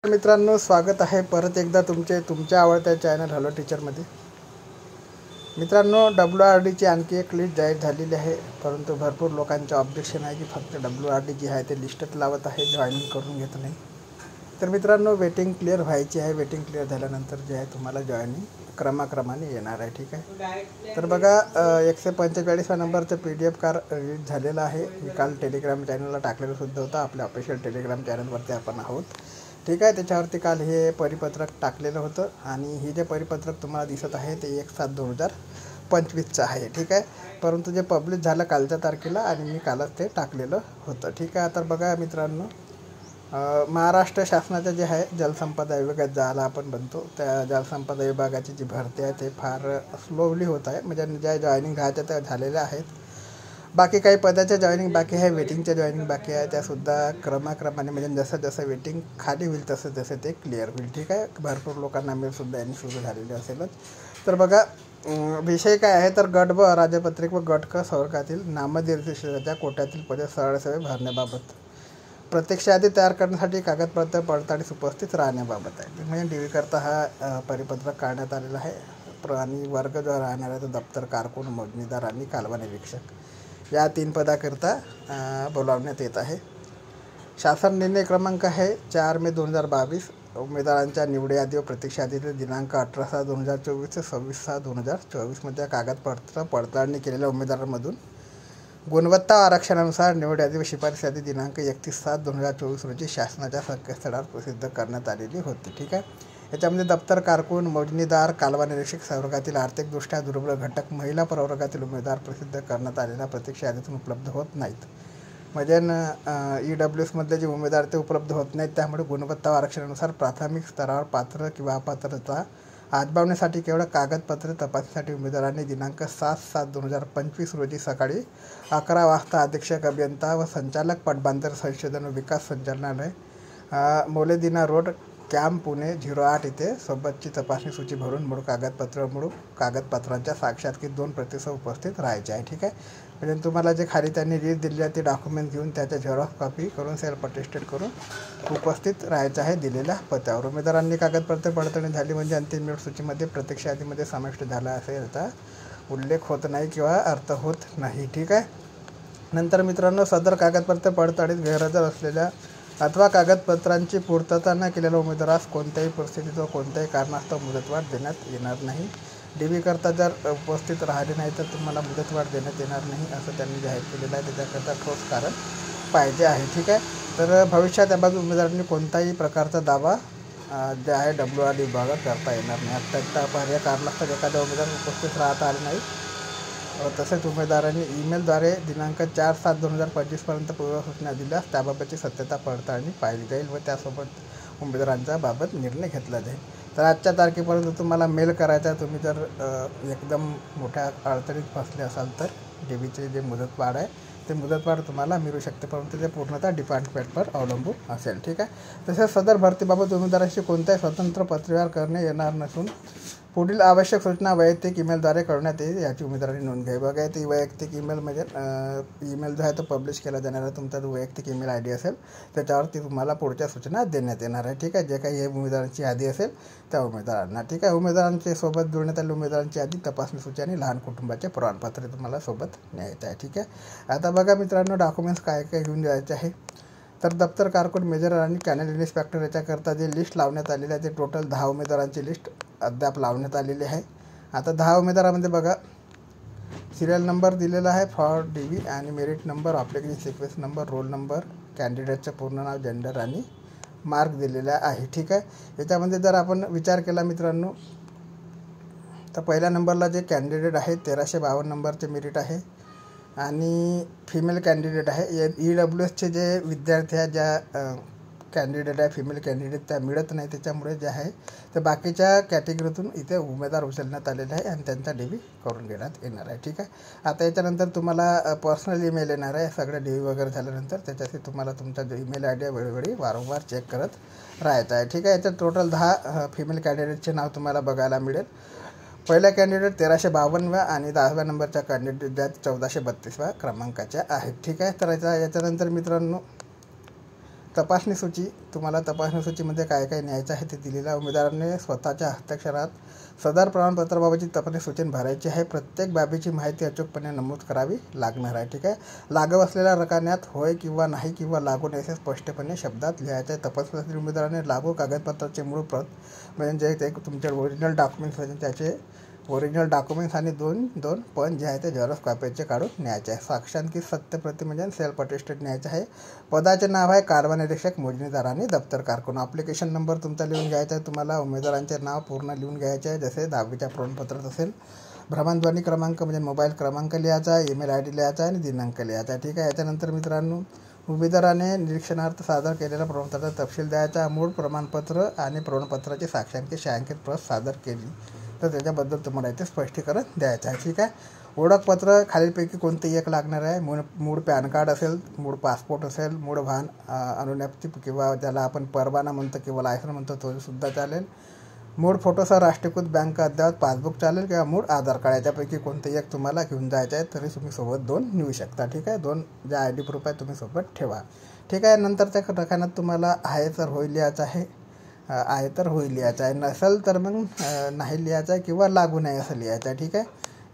मित्रांनो, स्वागत आहे परत एकदा तुमच्या आवडत्या चॅनल हॅलो टीचरमध्ये। मित्रांनो, WRDची आणखी एक लिस्ट जाहीर झालेली आहे, परंतु भरपूर लोकांचे ऑब्जेक्शन आहे की फक्त WRD जी आहे ते लिस्टच लावत आहे, जॉईनिंग करून घेत नाही। तर मित्रांनो, वेटिंग क्लिअर व्हायची आहे। वेटिंग क्लिअर झाल्यानंतर जे आहे तुम्हाला जॉईनिंग क्रमाक्रमाने येणार आहे, ठीक आहे। तर बघा, 145 नंबरचं PDF कार्ड रिलीज झालेलं आहे। मी काल टेलिग्राम चॅनलला टाकलेलं सुद्धा होतं, आपल्या ऑफिशियल टेलिग्राम चॅनलवरती आपण आहोत, ठीक आहे। त्याच्यावरती काल हे परिपत्रक टाकलेलं होतं आणि हे जे परिपत्रक तुम्हाला दिसत आहे ते 1/7/2025चं आहे, ठीक आहे। परंतु जे पब्लिश झालं कालच्या तारखेला आणि मी कालच ते टाकलेलं होतं, ठीक आहे। तर बघा मित्रांनो, महाराष्ट्र शासनाचं जे आहे जलसंपदा विभागात ज्याला आपण बनतो, त्या जलसंपदा विभागाची जी भरती आहे ते फार स्लोली होत आहे। म्हणजे ज्या जॉईनिंग राहायच्या त्या झालेल्या आहेत, बाकी काही पदाच्या जॉईनिंग बाकी आहे, वेटिंगच्या जॉईनिंग बाकी आहे, त्यासुद्धा क्रमाक्रमाने म्हणजे जसं जसं वेटिंग खाली होईल तसं तसं ते क्लिअर होईल, ठीक आहे। भरपूर लोकांना मेलसुद्धा यांनी सुरू झालेली असेलच। तर बघा, विषय काय आहे तर गट ब राजपत्रिक व गट क संवर्गातील नामनिर्देशिताच्या कोट्यातील पदे सरळसेवे भरण्याबाबत प्रत्यक्ष यादी तयार करण्यासाठी कागदपत्र पडताळीस उपस्थित राहण्याबाबत आहे। म्हणजे DV करता हा परिपत्रक काढण्यात आलेला आहे आणि वर्ग जो राहणार आहे तो दप्तर कारकून, मोजणीदार आणि कालवा निरीक्षक या 3 पदाकरता बोलावण्यात येत आहे। शासन निर्णय क्रमांक आहे 4 मे 2022। उमेदवारांच्या निवड यादी व प्रत्यक्ष यादीतील दिनांक 18/6/2024 ते 26/6/2024 कागदपत्र पडताळणी केलेल्या उमेदवारांमधून गुणवत्ता आरक्षणानुसार निवड यादी व शिफारस यादी दिनांक 31/7/2024 रोजी शासनाच्या संकेतस्थळावर प्रसिद्ध करण्यात आलेली होती, ठीक आहे। याच्यामध्ये दप्तर कारकून, मोजणीदार, कालवा निरीक्षक संवर्गातील आर्थिकदृष्ट्या दुर्बल घटक, महिला प्रवर्गातील उमेदवार प्रसिद्ध करण्यात आलेल्या प्रत्यक्ष यादीतून उपलब्ध होत नाहीत। म्हणजे EWSमधले जे उमेदवार ते उपलब्ध होत नाहीत, त्यामुळे गुणवत्ता आरक्षणानुसार प्राथमिक स्तरावर पात्र किंवा अपात्रता आजमावण्यासाठी केवळ कागदपत्रे तपासणीसाठी उमेदवारांनी दिनांक 7/7/2025 रोजी सकाळी 11 वाजता अधीक्षक अभियंता व संचालक पाटबंधारे संशोधन व विकास संचालनालय, मोलेदिना रोड, कॅम्प, पुणे 08 इथे सोबतची तपासणी सूची भरून मूळ कागदपत्रांच्या साक्षात 2 प्रतिसह उपस्थित राहायचे आहे, ठीक आहे। म्हणजे तुम्हाला जे खाली त्यांनी लिस्ट दिली आहे ते डॉक्युमेंट घेऊन त्याच्या झेरॉक्स कॉपी करून सेल्फ अटेस्टेड करून उपस्थित राहायचं आहे दिलेल्या पत्त्यावर। उमेदवारांनी कागदपत्रे पडताळणी झाली म्हणजे अंतिम निवड सूचीमध्ये प्रत्यक्ष यादीमध्ये समाविष्ट झाला असेल याचा उल्लेख होत नाही किंवा अर्थ होत नाही, ठीक आहे। नंतर मित्रांनो, सदर कागदपत्रे पडताळीत गैरहजर असलेल्या अथवा कागदपत्रांची पूर्तता न केलेल्या उमेदवारास कोणत्याही परिस्थितीत व कोणत्याही कारणास्तव मुदतवाढ देण्यात येणार नाही। DV करता जर उपस्थित राहिले नाही तर तुम्हाला मुदतवाढ देण्यात येणार नाही असं त्यांनी जाहीर केलेलं आहे। त्याच्याकरता ठोस कारण पाहिजे आहे, ठीक आहे। तर भविष्यात याबाबत उमेदवारांनी कोणताही प्रकारचा दावा जे आहे WRD विभागात करता येणार नाही। अत्यंत अपरिहार्य कारणास्तव एखाद्या उमेदवार उपस्थित राहता आले नाही, तसेच उमेदवारांनी ईमेलद्वारे दिनांक 4/7/2025 पर्यंत पूर्वसूचना दिल्यास त्याबाबतची सत्यता पडताळणी पाहिली जाईल व त्यासोबत उमेदवारांच्या बाबत निर्णय घेतला जाईल। तर आजच्या तारखेपर्यंत तुम्हाला मेल करायचा, तुम्ही जर एकदम मोठ्या अडचणीत फसले असाल तर DVचे जे मुदतवाढ आहे ते मुदतवाढ तुम्हाला मिळू शकते, परंतु ते पूर्णतः डिपार्टमेंटवर अवलंबून असेल, ठीक आहे। तसेच सदर भरतीबाबत उमेदवारांशी कोणत्याही स्वतंत्र पत्रव्यवहार करणे येणार नसून पुढील आवश्यक सूचना वैयक्तिक ईमेलद्वारे कळवण्यात येईल याची उमेदवारांनी नोंद घ्यावी। बघा, ती वैयक्तिक ईमेल म्हणजे ईमेल जो आहे तो पब्लिश केला जाणार आहे, तुमचा जो वैयक्तिक ईमेल ID असेल त्याच्यावरती तुम्हाला पुढच्या सूचना देण्यात येणार आहे, ठीक आहे। जे काही हे उमेदवारांची यादी असेल त्या उमेदवारांना, ठीक आहे। उमेदवारांचे सोबत जोडण्यात आलेल्या उमेदवारांची यादी, तपासणी सूची आणि लहान कुटुंबाचे प्रमाणपत्र तुम्हाला सोबत न्यायचं आहे, ठीक आहे। आता बघा मित्रांनो, डॉक्युमेंट्स काय काय घेऊन जायचे आहे तर दप्तर कारकून, मेजर आणि कॅनल इन्स्पेक्टर याच्याकरता जे लिस्ट लावण्यात आलेली आहे ते टोटल 10 उमेदवारांची लिस्ट अद्याप लावण्यात आलेली आहे। आता 10 उमेदवारांमध्ये बघा, सिरियल नंबर दिलेला आहे फॉर DV आणि merit number, application sequence number, roll number, कॅन्डिडेटचं पूर्ण नाव, जेंडर आणि मार्क दिलेला आहे, ठीक आहे। याच्यामध्ये जर आपण विचार केला मित्रांनो तर पहिल्या नंबरला जे कॅन्डिडेट आहे 1352 नंबरचे मेरिट आहे आणि फिमेल कॅन्डिडेट आहे। EWSचे जे विद्यार्थी आहे, ज्या कॅन्डिडेट आहे फिमेल कॅन्डिडेट त्या मिळत नाही, त्याच्यामुळे जे आहे ते बाकीच्या कॅटेगरीतून इथे उमेदवार उचलण्यात आलेले आहे आणि त्यांचा DV करून घेण्यात येणार आहे, ठीक आहे। आता याच्यानंतर तुम्हाला पर्सनल ईमेल येणार आहे सगळ्या DV वगैरे झाल्यानंतर, त्याच्यासाठी तुम्हाला तुमचा जो ईमेल ID आहे वेळोवेळी वारंवार चेक करत राहायचं आहे, ठीक आहे। याच्यात टोटल 10 फिमेल कॅन्डिडेटचे नाव तुम्हाला बघायला मिळेल। पहिला कॅन्डिडेट 1352 आणि 10व्या नंबरच्या कॅन्डिडेट ज्या 1432 क्रमांकाच्या आहेत, ठीक आहे। तर याच्यानंतर मित्रांनो तपासणी सूची, तुम्हाला तपासणी सूचीमध्ये काय काय न्यायचं आहे ते दिलेलं आहे. उमेदवारांनी स्वतःच्या हस्ताक्षरात सदर प्रमाणपत्राबाबतची तपासणी सूचना भरायची आहे. प्रत्येक बाबीची माहिती अचूकपणे नमूद करावी लागणार आहे. ठीक आहे. लागू असलेल्या रकान्यात होय किंवा नाही किंवा लागू नाही असे स्पष्टपणे शब्दात लिहायचे आहे. तपासणी उमेदवारांनी लागू कागदपत्राचे मूळ प्रत म्हणजे ते तुमचे ओरिजिनल डॉक्युमेंट्स आहेत त्याचे ओरिजिनल डॉक्युमेंट्स आणि दोन पण जे आहे ते झेरॉक्स कॉपीचे काढून न्यायचे आहे. साक्षांकित सत्यप्रती म्हणजे सेल्फ अटेस्टेड न्यायचे आहे. पदाचे नाव आहे कारभार निरीक्षक, मोजणीदार आणि दप्तर कारकून. ॲप्लिकेशन नंबर तुमचा लिहून घ्यायचा आहे. तुम्हाला उमेदवारांचे नाव पूर्ण लिहून घ्यायचे आहे. जसे 10वीच्या प्रमाणपत्रात असेल. भ्रमणध्वनी क्रमांक म्हणजे मोबाईल क्रमांक लिहायचा आहे, ईमेल ID लिहायचा आहे आणि दिनांक लिहायचा आहे. ठीक आहे. याच्यानंतर मित्रांनो, उमेदवाराने निरीक्षणार्थ सादर केलेल्या प्रमाणपत्राचा तपशील द्यायचा. मूळ प्रमाणपत्र आणि प्रमाणपत्राची साक्षांकित छायांकित प्रत सादर केली तर त्याच्याबद्दल तुम्हाला इथे स्पष्टीकरण द्यायचं आहे. ठीक आहे. ओळखपत्र खालीलपैकी कोणतेही एक लागणार आहे. मूळ पॅन कार्ड असेल, मूळ पासपोर्ट असेल, मूळ वाहन अनुज्ञापत्री किंवा ज्याला आपण परवाना म्हणतो किंवा लायसन म्हणतो तो सुद्धा चालेल. मूळ फोटोसह राष्ट्रीयकृत बँक अद्ययावत पासबुक चालेल किंवा मूळ आधार कार्ड. याच्यापैकी कोणतेही एक तुम्हाला घेऊन जायचं आहे. तरी तुम्ही सोबत 2 नेऊ शकता. ठीक आहे. 2 जे ID प्रूफ आहे तुम्ही सोबत ठेवा. ठीक आहे. नंतरच्या रकान्यात तुम्हाला आहे तर होय लिहायचं आहे, आहे तर होय लिहायचं आहे, नसेल तर मग नाही लिहायचं आहे किंवा लागू नाही असं लिहायचं आहे. ठीक आहे.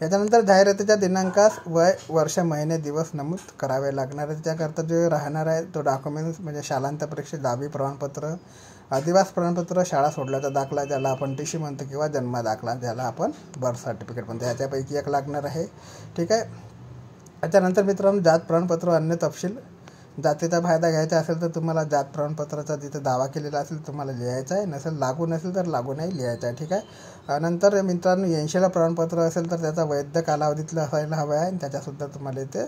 याच्यानंतर जाहिरातीच्या दिनांकास वय, वर्ष, महिने, दिवस नमूद करावे लागणार आहे. त्याकरता जे राहणार आहे तो डॉक्युमेंट्स म्हणजे शालांत परीक्षेत 10वी प्रमाणपत्र, आदिवास प्रमाणपत्र, शाळा सोडल्याचा दाखला ज्याला आपण TC म्हणतो किंवा जन्म दाखला ज्याला आपण बर्थ सर्टिफिकेट म्हणतो, याच्यापैकी एक लागणार आहे. ठीक आहे. याच्यानंतर मित्रांनो, जात प्रमाणपत्र अन्य तपशील. जातीचा फायदा घ्यायचा असेल तर तुम्हाला जात प्रमाणपत्राचा जिथे दावा केलेला असेल तुम्हाला लिहायचा आहे. लागू नसेल तर लागू नाही लिहायचं आहे. ठीक आहे. नंतर मित्रांनो, 80ला प्रमाणपत्र असेल तर त्याचा वैध कालावधीतलं असायला हवं आहे आणि त्याच्यासुद्धा तुम्हाला इथे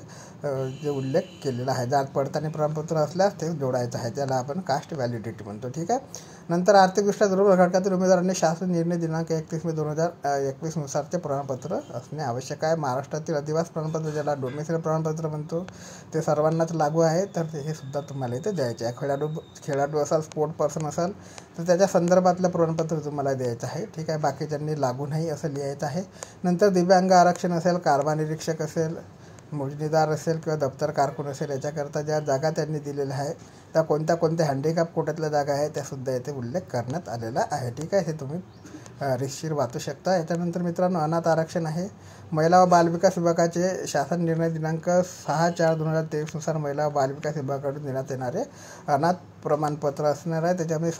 जे उल्लेख केलेला आहे. जात पडताळणी प्रमाणपत्र असल्यास ते जोडायचं आहे, त्याला आपण कास्ट व्हॅलिडिटी म्हणतो. ठीक आहे. नंतर आर्थिकदृष्ट्या दुर्बल घटकातील उमेदवारांनी शासन निर्णय दिनांक 31 मे 2021 नुसारचे प्रमाणपत्र असणे आवश्यक आहे. महाराष्ट्रातील आदिवासी प्रमाणपत्र ज्याला डोमेसिल प्रमाणपत्र म्हणतो ते सर्वांनाच लागू आहे, तर हे सुद्धा तुम्हाला इथे द्यायचे आहे. खेळाडू असाल, स्पोर्ट पर्सन असाल तर त्याच्या संदर्भातलं प्रमाणपत्र तुम्हाला द्यायचं आहे. ठीक आहे. बाकीच्यांनी लागू नाही असं लिहायचं आहे. नंतर दिव्यांग आरक्षण असेल, कारभार निरीक्षक असेल, मोजणीदार असेल किंवा दप्तर कारकून असेल, याच्याकरता ज्या जागा त्यांनी दिलेल्या आहे त्या कोणत्या हँडिकॅप कोट्यातल्या जागा आहे त्यासुद्धा येथे उल्लेख करण्यात आलेला आहे. ठीक आहे. हे तुम्ही रितशीर वाचू शकता. याच्यानंतर मित्रांनो, अनाथ आरक्षण आहे. महिला व बालविकास विभागाचे शासन निर्णय दिनांक 6/4/2023 नुसार महिला व बालविकास विभागाकडून देण्यात येणारे अनाथ प्रमाणपत्र असणार आहे. त्याच्यामध्ये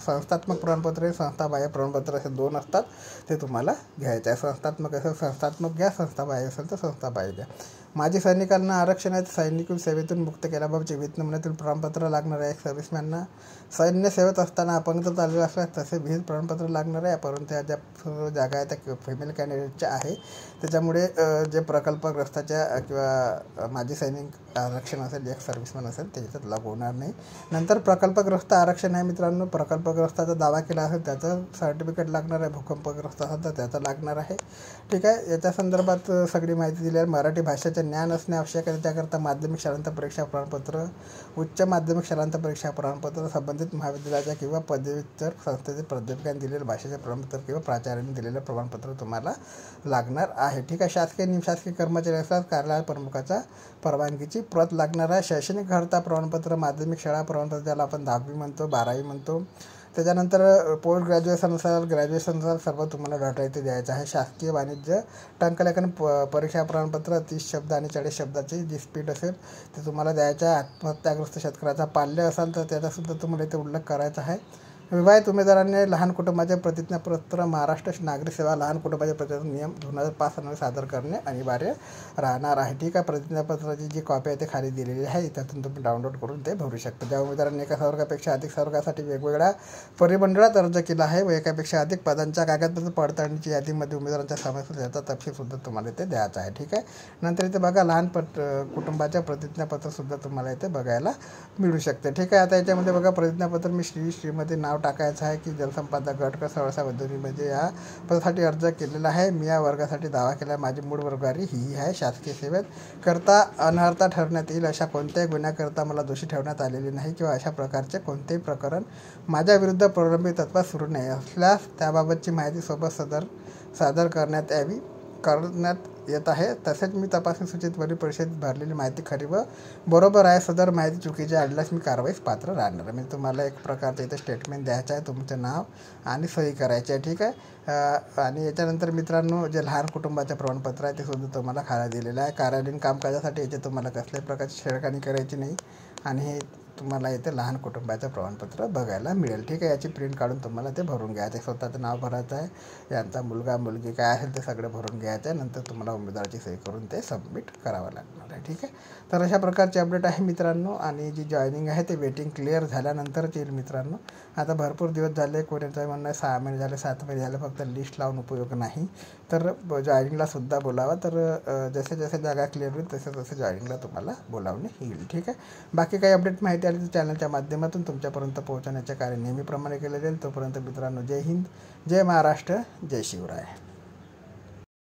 संस्थात्मक प्रमाणपत्र, संस्थाबाह्य प्रमाणपत्र असे 2 असतात, ते तुम्हाला घ्यायचं आहे. संस्थात्मक असेल संस्थात्मक घ्या, संस्थाबाह्य असेल तर संस्थाबाह्य घ्या. माजी सैनिकांना आरक्षण आहे. सैनिक सेवेतून मुक्त केल्याबाबतचे विहित नमुन्यातील प्रमाणपत्र लागणार आहे. सैनिकांना सैन्य सेवेत असताना अपंगत्व आलेलं असल्यास तसे विहित प्रमाणपत्र लागणार आहे. परंतु त्या ज्या जागा आहेत त्या फिमेल कॅन्डिडेटच्या आहे, त्याच्यामुळे जे प्रकल्पग्रस्ताच्या किंवा माजी सैनिक आरक्षण असेल, एक सर्व्हिसमॅन असेल त्याच्यात लागू होणार नाही. नंतर प्रकल्पग्रस्त आरक्षण आहे मित्रांनो. प्रकल्पग्रस्ताचा दावा केला असेल त्याचं सर्टिफिकेट लागणार आहे. भूकंपग्रस्त असेल तर त्याचं लागणार आहे. ठीक आहे. याच्या संदर्भात सगळी माहिती दिली आहे. मराठी भाषेचे ज्ञान असणे आवश्यक आहे. त्याकरता माध्यमिक शालांत परीक्षा प्रमाणपत्र, उच्च माध्यमिक शालांत परीक्षा प्रमाणपत्र, संबंधित महाविद्यालयाच्या किंवा पदव्युत्तर संस्थेचे प्राध्यापकांनी दिलेलं भाषेचे प्रमाणपत्र किंवा प्राचार्यांनी दिलेलं प्रमाणपत्र तुम्हाला लागणार आहे. ठीक आहे. शासकीय निमशासकीय कर्मचारी असतात कार्यालय प्रमुखाचा परवानगीची प्रत लागणार आहे. शैक्षणिक अर्हता प्रमाणपत्र, माध्यमिक शाळा प्रमाणपत्र ज्याला आपण 10वी म्हणतो, 12वी म्हणतो. त्याच्यानंतर पोस्ट ग्रॅज्युएशन असेल सर्व तुम्हाला डाटा इथे द्यायचा आहे. शासकीय वाणिज्य टंकलेखन परीक्षा प्रमाणपत्र 30 शब्द आणि 40 शब्दाची जी स्पीड असेल ते तुम्हाला द्यायचं आहे. आत्महत्याग्रस्त शेतकऱ्याचा पाल्य असाल तर त्याचासुद्धा तुम्हाला इथे उल्लेख करायचा आहे. विवाहित उमेदवारांनी लहान कुटुंबाचे प्रतिज्ञापत्र, महाराष्ट्र नागरी सेवा लहान कुटुंबाचे प्रतिज्ञा नियम 2005 अन्वये सादर करणे अनिवार्य राहणार आहे. ठीक आहे. प्रतिज्ञापत्राची जी कॉपी आहे ते खाली दिलेली आहे, त्यातून तुम्ही डाउनलोड करून ते भरू शकता. ज्या उमेदवारांनी एका संवर्गापेक्षा अधिक संवर्गासाठी वेगवेगळ्या परिमंडळात अर्ज केला आहे व एकापेक्षा अधिक पदांच्या कागदपत्र पडताळणीची यादीमध्ये उमेदवारांचा समावेश त्याचा तपशीलसुद्धा तुम्हाला इथे द्यायचा आहे. ठीक आहे. नंतर इथे बघा लहान कुटुंबाच्या प्रतिज्ञापत्रसुद्धा तुम्हाला इथे बघायला मिळू शकते. ठीक आहे. आता याच्यामध्ये बघा प्रतिज्ञापत्र मी श्रीमध्ये नाव टाकायचं आहे की जलसंपदा गट का सहसा वैद्युतीमध्ये या पदासाठी अर्ज केलेला आहे. मी या वर्गासाठी दावा केला. माझी मूळ वर्गवारी ही आहे. शासकीय सेवेत करता अनर्हता ठरण्यात येईल अशा कोणत्याही गुन्ह्याकरता मला दोषी ठेवण्यात आलेले नाही किंवा अशा प्रकारचे कोणतेही प्रकरण माझ्या विरुद्ध प्रलंबित अथवा सुरू नाही असल्यास त्याबाबतची माहिती सोबत सादर करण्यात येत आहे. तसेच मी तपासणी सूचित परिषदेत भरलेली माहिती खरी व बरोबर आहे. सदर माहिती चुकीची आढळल्यास मी कारवाईस पात्र राहणार. म्हणजे तुम्हाला एक प्रकारचं इथे स्टेटमेंट द्यायचं आहे, तुमचं नाव आणि सही करायची आहे, ठीक आहे. आणि याच्यानंतर मित्रांनो, जे लहान कुटुंबाचं प्रमाणपत्र आहे ते सुद्धा तुम्हाला खाली दिलेलं आहे. कार्यालयीन कामकाजासाठी याचे तुम्हाला कसल्याही प्रकारची छेडखानी करायची नाही आणि हे तुम्हाला इथे लहान कुटुंबाचं प्रमाणपत्र बघायला मिळेल, ठीक आहे. याची प्रिंट काढून तुम्हाला ते भरून घ्यायचं आहे. स्वतःचं नाव भरायचं आहे, यांचा मुलगा मुलगी काय असेल ते सगळं भरून घ्यायचं आहे. नंतर तुम्हाला उमेदवाराची सही करून ते सबमिट करावं लागणार आहे, ठीक आहे. तर अशा प्रकारचे अपडेट आहे मित्रांनो. आणि जी जॉईनिंग आहे ते वेटिंग क्लिअर झाल्यानंतरच येईल मित्रांनो. आता भरपूर दिवस झाले, कोणाचं म्हणणं 6 महिने झाले, 7 महिने झाले, फक्त लिस्ट लावून उपयोग नाही. तर जॉईनिंगलासुद्धा बोलावं. तर जसे जसे जागा क्लिअर होईल तसे तसे जॉईनिंगला तुम्हाला बोलावणे येईल, ठीक आहे. बाकी काही अपडेट माहिती आली तर चॅनलच्या माध्यमातून तुमच्यापर्यंत पोहोचवण्याचे कार्य नेहमीप्रमाणे केले जाईल. तोपर्यंत मित्रांनो, जय हिंद, जय महाराष्ट्र, जय शिवराय.